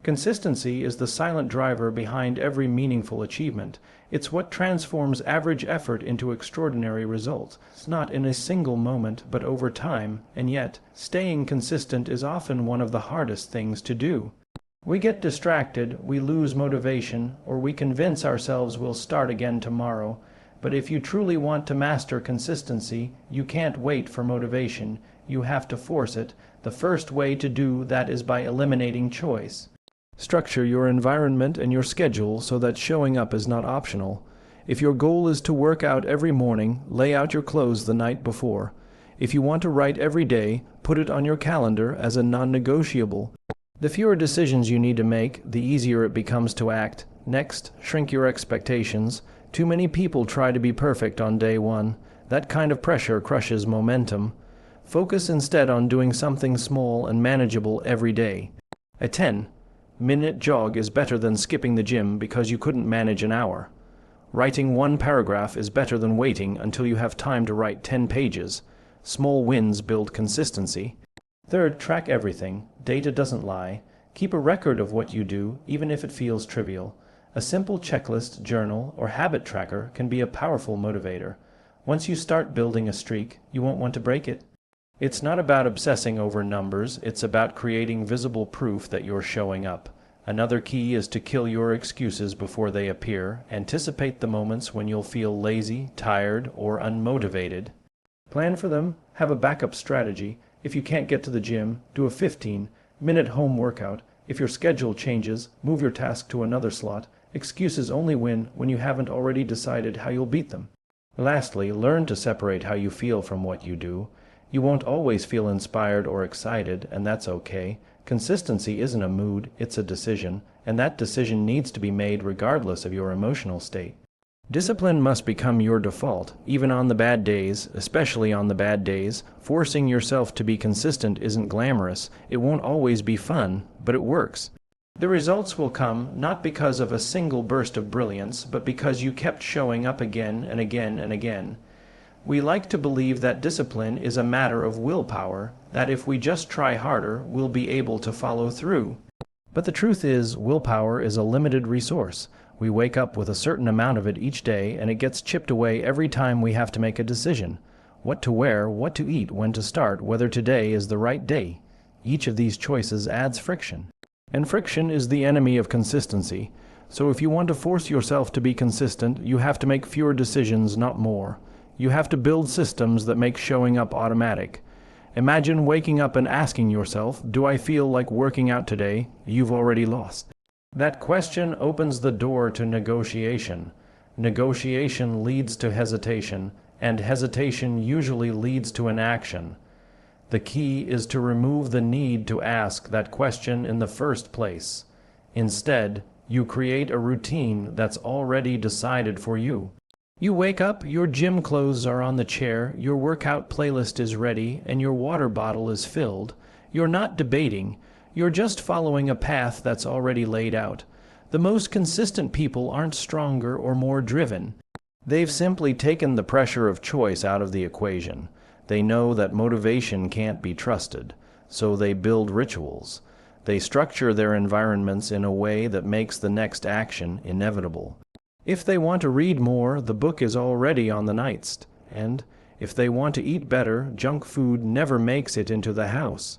Consistency is the silent driver behind every meaningful achievement. It's what transforms average effort into extraordinary results. It's not in a single moment, but over time, and yet, staying consistent is often one of the hardest things to do. We get distracted, we lose motivation, or we convince ourselves we'll start again tomorrow. But if you truly want to master consistency, you can't wait for motivation. You have to force it. The first way to do that is by eliminating choice. Structure your environment and your schedule so that showing up is not optional. If your goal is to work out every morning, lay out your clothes the night before. If you want to write every day, put it on your calendar as a non-negotiable. The fewer decisions you need to make, the easier it becomes to act. Next, shrink your expectations. Too many people try to be perfect on day one. That kind of pressure crushes momentum. Focus instead on doing something small and manageable every day. A 10-minute jog is better than skipping the gym because you couldn't manage an hour. Writing one paragraph is better than waiting until you have time to write 10 pages. Small wins build consistency. Third, track everything. Data doesn't lie. Keep a record of what you do, even if it feels trivial. A simple checklist, journal, or habit tracker can be a powerful motivator. Once you start building a streak, you won't want to break it. It's not about obsessing over numbers, it's about creating visible proof that you're showing up. Another key is to kill your excuses before they appear. Anticipate the moments when you'll feel lazy, tired, or unmotivated. Plan for them, have a backup strategy. If you can't get to the gym, do a 15-minute home workout. If your schedule changes, move your task to another slot. Excuses only win when you haven't already decided how you'll beat them. Lastly, learn to separate how you feel from what you do. You won't always feel inspired or excited, and that's okay. Consistency isn't a mood, it's a decision, and that decision needs to be made regardless of your emotional state. Discipline must become your default, even on the bad days, especially on the bad days. Forcing yourself to be consistent isn't glamorous. It won't always be fun, but it works. The results will come not because of a single burst of brilliance, but because you kept showing up again and again and again. We like to believe that discipline is a matter of willpower, that if we just try harder, we'll be able to follow through. But the truth is, willpower is a limited resource. We wake up with a certain amount of it each day, and it gets chipped away every time we have to make a decision. What to wear, what to eat, when to start, whether today is the right day. Each of these choices adds friction. And friction is the enemy of consistency. So if you want to force yourself to be consistent, you have to make fewer decisions, not more. You have to build systems that make showing up automatic. Imagine waking up and asking yourself, do I feel like working out today? You've already lost. That question opens the door to negotiation. Negotiation leads to hesitation, and hesitation usually leads to inaction. The key is to remove the need to ask that question in the first place. Instead, you create a routine that's already decided for you. You wake up, your gym clothes are on the chair, your workout playlist is ready, and your water bottle is filled. You're not debating. You're just following a path that's already laid out. The most consistent people aren't stronger or more driven. They've simply taken the pressure of choice out of the equation. They know that motivation can't be trusted, so they build rituals. They structure their environments in a way that makes the next action inevitable. If they want to read more, the book is already on the nightstand. And if they want to eat better, junk food never makes it into the house.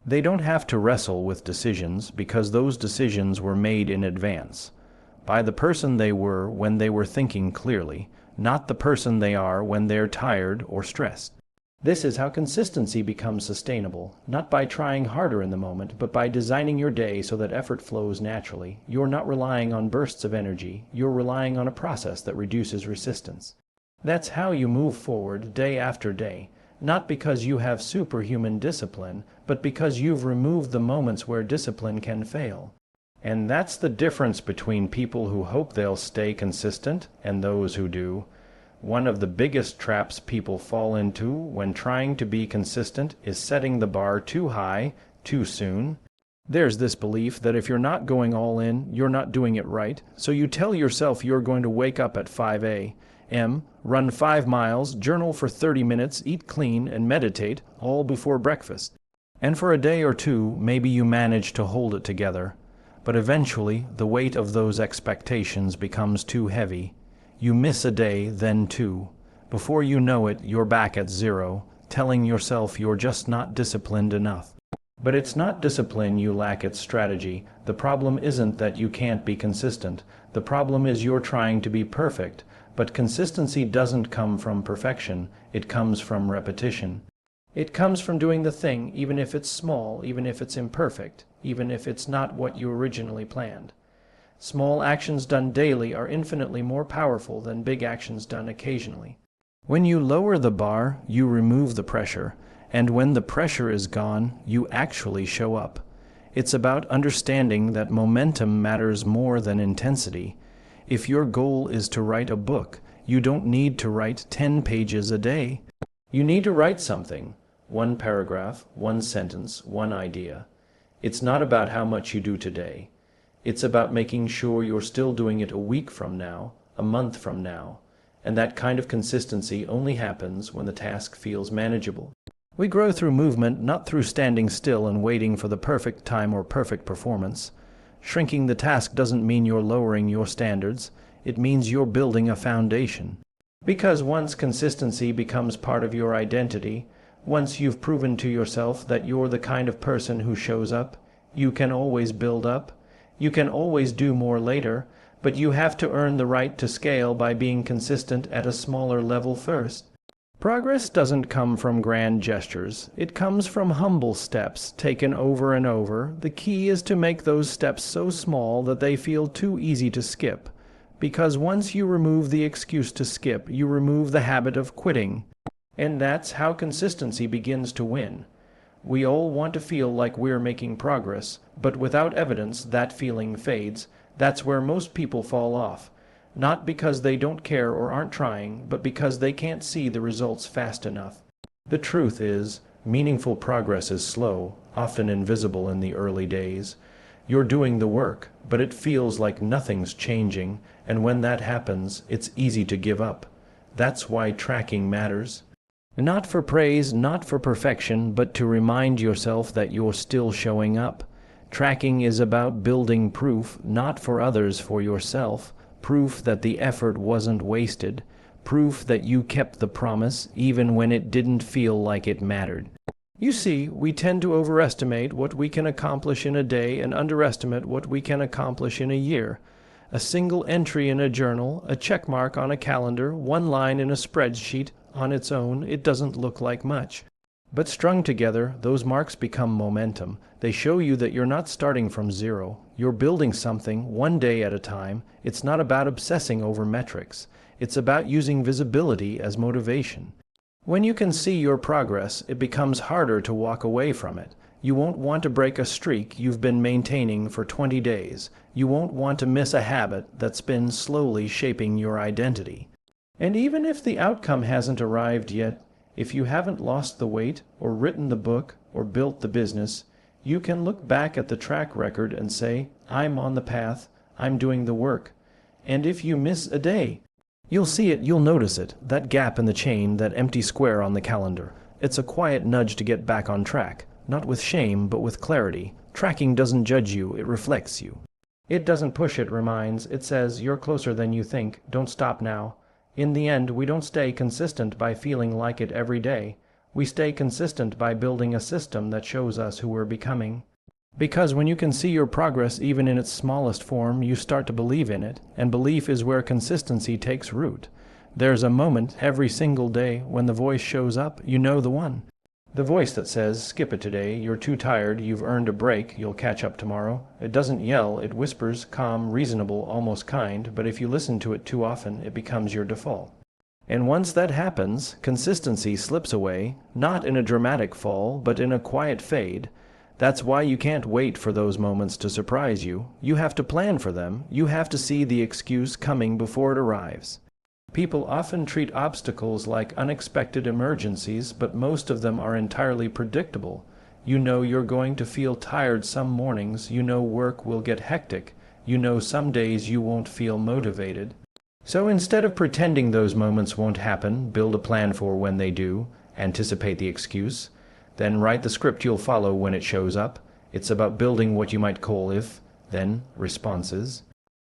They don't have to wrestle with decisions because those decisions were made in advance. By the person they were when they were thinking clearly, not the person they are when they're tired or stressed. This is how consistency becomes sustainable, not by trying harder in the moment, but by designing your day so that effort flows naturally. You're not relying on bursts of energy, you're relying on a process that reduces resistance. That's how you move forward day after day, not because you have superhuman discipline, but because you've removed the moments where discipline can fail. And that's the difference between people who hope they'll stay consistent and those who do. One of the biggest traps people fall into when trying to be consistent is setting the bar too high, too soon. There's this belief that if you're not going all in, you're not doing it right, so you tell yourself you're going to wake up at 5 a.m., run 5 miles, journal for 30 minutes, eat clean, and meditate, all before breakfast. And for a day or two, maybe you manage to hold it together. but eventually the weight of those expectations becomes too heavy. You miss a day, then two. Before you know it, you're back at zero, telling yourself you're just not disciplined enough. But it's not discipline you lack, it's strategy. The problem isn't that you can't be consistent. The problem is you're trying to be perfect. But consistency doesn't come from perfection. It comes from repetition. It comes from doing the thing, even if it's small, even if it's imperfect, even if it's not what you originally planned. Small actions done daily are infinitely more powerful than big actions done occasionally. When you lower the bar, you remove the pressure. And when the pressure is gone, you actually show up. It's about understanding that momentum matters more than intensity. If your goal is to write a book, you don't need to write 10 pages a day. You need to write something. One paragraph, one sentence, one idea. It's not about how much you do today. It's about making sure you're still doing it a week from now, a month from now. And that kind of consistency only happens when the task feels manageable. We grow through movement, not through standing still and waiting for the perfect time or perfect performance. Shrinking the task doesn't mean you're lowering your standards. It means you're building a foundation. Because once consistency becomes part of your identity, once you've proven to yourself that you're the kind of person who shows up, you can always build up. You can always do more later, but you have to earn the right to scale by being consistent at a smaller level first. Progress doesn't come from grand gestures. It comes from humble steps taken over and over. The key is to make those steps so small that they feel too easy to skip. Because once you remove the excuse to skip, you remove the habit of quitting. And that's how consistency begins to win. We all want to feel like we're making progress, but without evidence, that feeling fades. That's where most people fall off. Not because they don't care or aren't trying, but because they can't see the results fast enough. The truth is, meaningful progress is slow, often invisible in the early days. You're doing the work, but it feels like nothing's changing, and when that happens, it's easy to give up. That's why tracking matters. Not for praise, not for perfection, but to remind yourself that you're still showing up. Tracking is about building proof, not for others, for yourself. Proof that the effort wasn't wasted. Proof that you kept the promise even when it didn't feel like it mattered. You see, we tend to overestimate what we can accomplish in a day and underestimate what we can accomplish in a year. A single entry in a journal, a check mark on a calendar, one line in a spreadsheet, on its own, it doesn't look like much. But strung together, those marks become momentum. They show you that you're not starting from zero. You're building something one day at a time. It's not about obsessing over metrics. It's about using visibility as motivation. When you can see your progress, it becomes harder to walk away from it. You won't want to break a streak you've been maintaining for 20 days. You won't want to miss a habit that's been slowly shaping your identity. And even if the outcome hasn't arrived yet, if you haven't lost the weight, or written the book, or built the business, you can look back at the track record and say, I'm on the path, I'm doing the work. And if you miss a day, you'll see it, you'll notice it, that gap in the chain, that empty square on the calendar. It's a quiet nudge to get back on track, not with shame, but with clarity. Tracking doesn't judge you, it reflects you. It doesn't push, it reminds. It says, you're closer than you think, don't stop now. In the end, we don't stay consistent by feeling like it every day. We stay consistent by building a system that shows us who we're becoming. Because when you can see your progress even in its smallest form, you start to believe in it, and belief is where consistency takes root. There's a moment every single day when the voice shows up, you know the one. The voice that says, skip it today, you're too tired, you've earned a break, you'll catch up tomorrow. It doesn't yell, it whispers, calm, reasonable, almost kind, but if you listen to it too often, it becomes your default. And once that happens, consistency slips away, not in a dramatic fall, but in a quiet fade. That's why you can't wait for those moments to surprise you. You have to plan for them. You have to see the excuse coming before it arrives. People often treat obstacles like unexpected emergencies, but most of them are entirely predictable. You know you're going to feel tired some mornings, you know work will get hectic, you know some days you won't feel motivated. So instead of pretending those moments won't happen, build a plan for when they do, anticipate the excuse, then write the script you'll follow when it shows up. It's about building what you might call Then responses.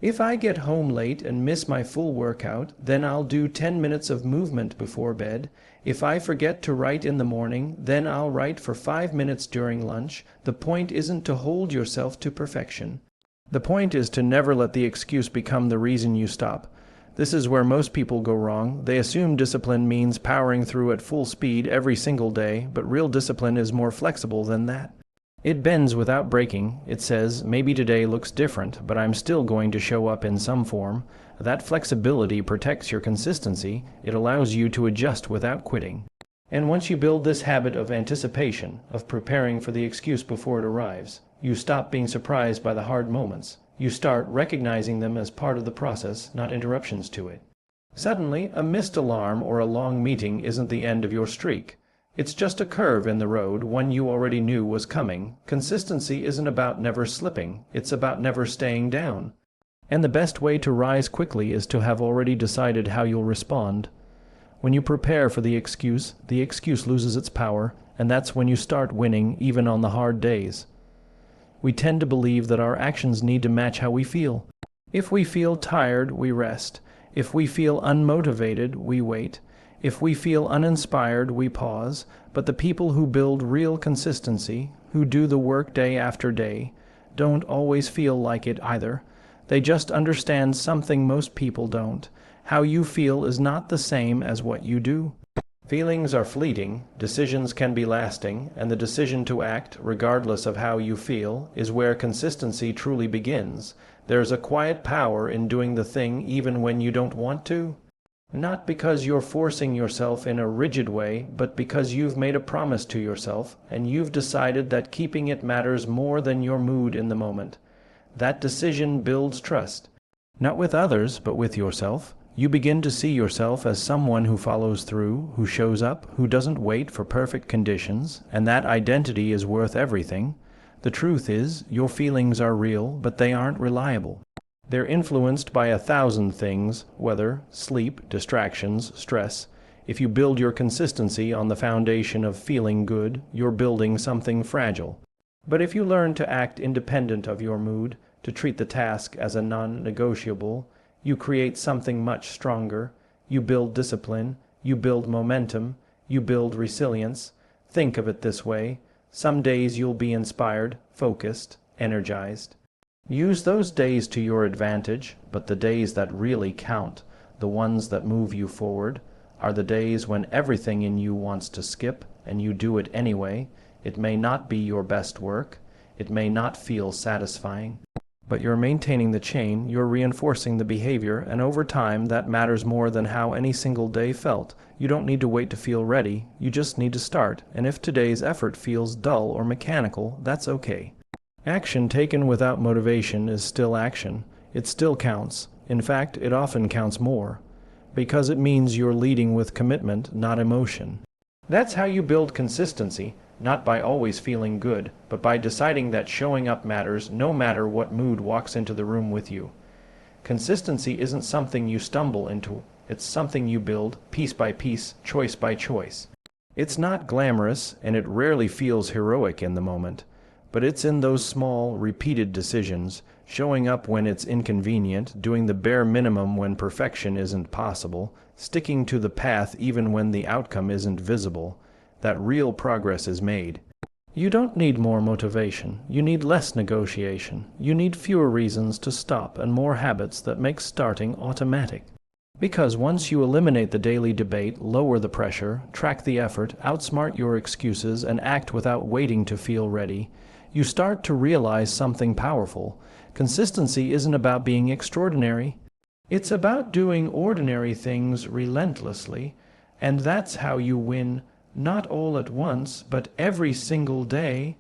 If I get home late and miss my full workout, then I'll do 10 minutes of movement before bed. If I forget to write in the morning, then I'll write for 5 minutes during lunch. The point isn't to hold yourself to perfection. The point is to never let the excuse become the reason you stop. This is where most people go wrong. They assume discipline means powering through at full speed every single day, but real discipline is more flexible than that. It bends without breaking. It says, maybe today looks different, but I'm still going to show up in some form. That flexibility protects your consistency. It allows you to adjust without quitting. And once you build this habit of anticipation, of preparing for the excuse before it arrives, you stop being surprised by the hard moments. You start recognizing them as part of the process, not interruptions to it. Suddenly, a missed alarm or a long meeting isn't the end of your streak. It's just a curve in the road, one you already knew was coming. Consistency isn't about never slipping, it's about never staying down. And the best way to rise quickly is to have already decided how you'll respond. When you prepare for the excuse loses its power, and that's when you start winning, even on the hard days. We tend to believe that our actions need to match how we feel. If we feel tired, we rest. If we feel unmotivated, we wait. If we feel uninspired, we pause. But the people who build real consistency, who do the work day after day, don't always feel like it either. They just understand something most people don't. How you feel is not the same as what you do. Feelings are fleeting, decisions can be lasting, and the decision to act, regardless of how you feel, is where consistency truly begins. There's a quiet power in doing the thing even when you don't want to. Not because you're forcing yourself in a rigid way, but because you've made a promise to yourself, and you've decided that keeping it matters more than your mood in the moment. That decision builds trust. Not with others, but with yourself. You begin to see yourself as someone who follows through, who shows up, who doesn't wait for perfect conditions, and that identity is worth everything. The truth is, your feelings are real, but they aren't reliable. They're influenced by 1,000 things: weather, sleep, distractions, stress. If you build your consistency on the foundation of feeling good, you're building something fragile. But if you learn to act independent of your mood, to treat the task as a non-negotiable, you create something much stronger. You build discipline, you build momentum, you build resilience. Think of it this way: some days you'll be inspired, focused, energized. Use those days to your advantage, but the days that really count, the ones that move you forward, are the days when everything in you wants to skip, and you do it anyway. It may not be your best work, it may not feel satisfying, but you're maintaining the chain, you're reinforcing the behavior, and over time that matters more than how any single day felt. You don't need to wait to feel ready, you just need to start, and if today's effort feels dull or mechanical, that's okay. Action taken without motivation is still action. It still counts. In fact, it often counts more, because it means you're leading with commitment, not emotion. That's how you build consistency, not by always feeling good, but by deciding that showing up matters no matter what mood walks into the room with you. Consistency isn't something you stumble into. It's something you build, piece by piece, choice by choice. It's not glamorous, and it rarely feels heroic in the moment. But it's in those small, repeated decisions, showing up when it's inconvenient, doing the bare minimum when perfection isn't possible, sticking to the path even when the outcome isn't visible, that real progress is made. You don't need more motivation. You need less negotiation. You need fewer reasons to stop and more habits that make starting automatic. Because once you eliminate the daily debate, lower the pressure, track the effort, outsmart your excuses, and act without waiting to feel ready, you start to realize something powerful. Consistency isn't about being extraordinary. It's about doing ordinary things relentlessly, and that's how you win, not all at once, but every single day.